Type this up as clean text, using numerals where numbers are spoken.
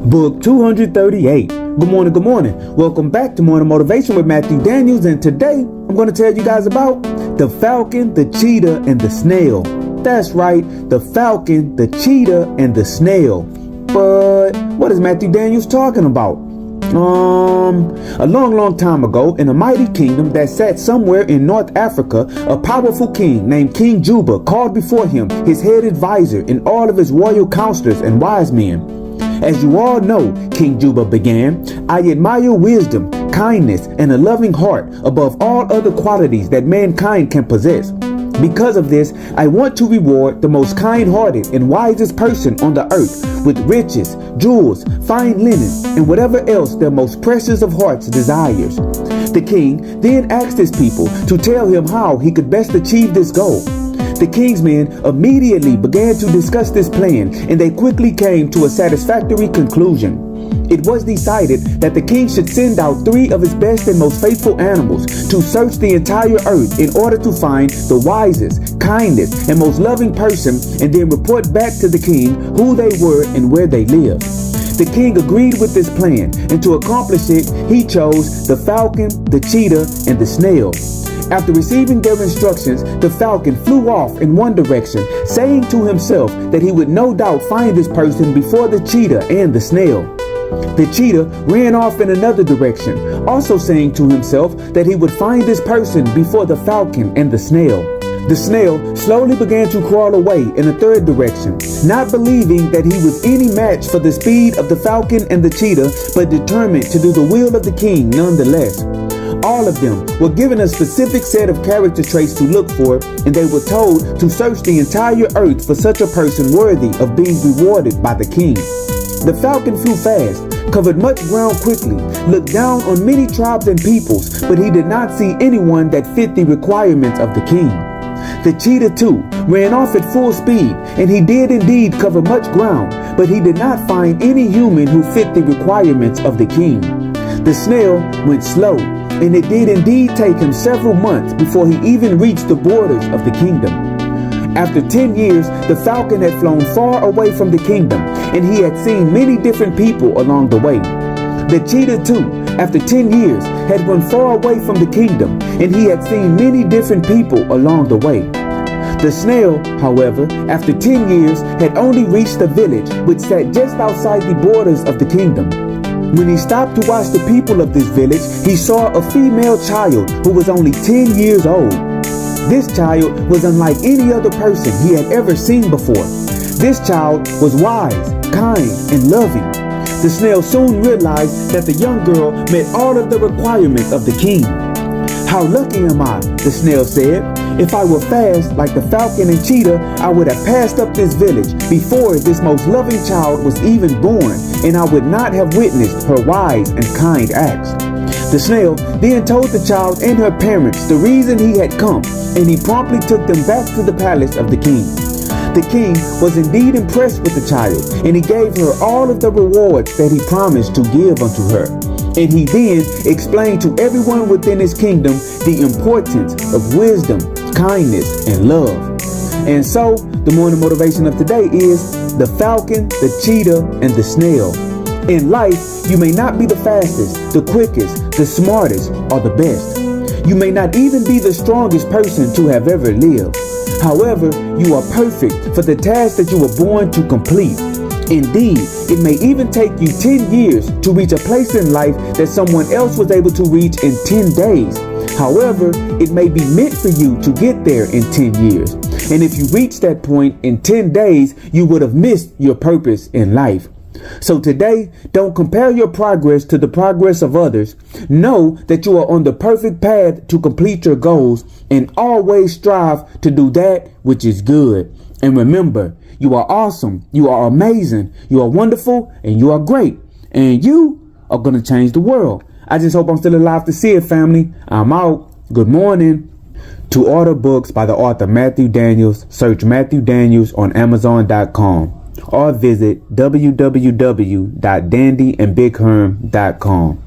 Book 238. Good morning, good morning. Welcome back to Morning Motivation with Matthew Daniels, and today I'm going to tell you guys about the Falcon, the Cheetah, and the Snail. That's right, the Falcon, the Cheetah, and the Snail. But what is Matthew Daniels talking about? A long time ago, in a mighty kingdom that sat somewhere in North Africa, a powerful king named King Juba called before him his head advisor and all of his royal counselors and wise men. As you all know, King Juba began, I admire wisdom, kindness, and a loving heart above all other qualities that mankind can possess. Because of this, I want to reward the most kind-hearted and wisest person on the earth with riches, jewels, fine linen, and whatever else their most precious of hearts desires. The king then asked his people to tell him how he could best achieve this goal. The king's men immediately began to discuss this plan, and they quickly came to a satisfactory conclusion. It was decided that the king should send out 3 of his best and most faithful animals to search the entire earth in order to find the wisest, kindest, and most loving person, and then report back to the king who they were and where they lived. The king agreed with this plan, and to accomplish it, he chose the falcon, the cheetah, and the snail. After receiving their instructions, the falcon flew off in one direction, saying to himself that he would no doubt find this person before the cheetah and the snail. The cheetah ran off in another direction, also saying to himself that he would find this person before the falcon and the snail. The snail slowly began to crawl away in a third direction, not believing that he was any match for the speed of the falcon and the cheetah, but determined to do the will of the king nonetheless. All of them were given a specific set of character traits to look for, and they were told to search the entire earth for such a person worthy of being rewarded by the king. The falcon flew fast, covered much ground quickly, looked down on many tribes and peoples, but he did not see anyone that fit the requirements of the king. The cheetah too ran off at full speed, and he did indeed cover much ground, but he did not find any human who fit the requirements of the king. The snail went slow, and it did indeed take him several months before he even reached the borders of the kingdom. After 10 years, the falcon had flown far away from the kingdom, and he had seen many different people along the way. The cheetah too, after 10 years, had run far away from the kingdom, and he had seen many different people along the way. The snail, however, after 10 years, had only reached the village which sat just outside the borders of the kingdom. When he stopped to watch the people of this village, he saw a female child who was only 10 years old. This child was unlike any other person he had ever seen before. This child was wise, kind, and loving. The snail soon realized that the young girl met all of the requirements of the king. How lucky am I, the snail said. If I were fast like the falcon and cheetah, I would have passed up this village before this most loving child was even born, and I would not have witnessed her wise and kind acts. The snail then told the child and her parents the reason he had come, and he promptly took them back to the palace of the king. The king was indeed impressed with the child, and he gave her all of the rewards that he promised to give unto her. And he then explained to everyone within his kingdom the importance of wisdom, kindness, and love. And so, the morning motivation of today is the falcon, the cheetah, and the snail. In life, you may not be the fastest, the quickest, the smartest, or the best. You may not even be the strongest person to have ever lived. However, you are perfect for the task that you were born to complete. Indeed, it may even take you 10 years to reach a place in life that someone else was able to reach in 10 days. However, it may be meant for you to get there in 10 years. And if you reach that point in 10 days, you would have missed your purpose in life. So today, don't compare your progress to the progress of others. Know that you are on the perfect path to complete your goals, and always strive to do that which is good. And remember, you are awesome, you are amazing, you are wonderful, and you are great. And you are going to change the world. I just hope I'm still alive to see it, family. I'm out. Good morning. To order books by the author Matthew Daniels, search Matthew Daniels on Amazon.com or visit www.dandyandbigherm.com.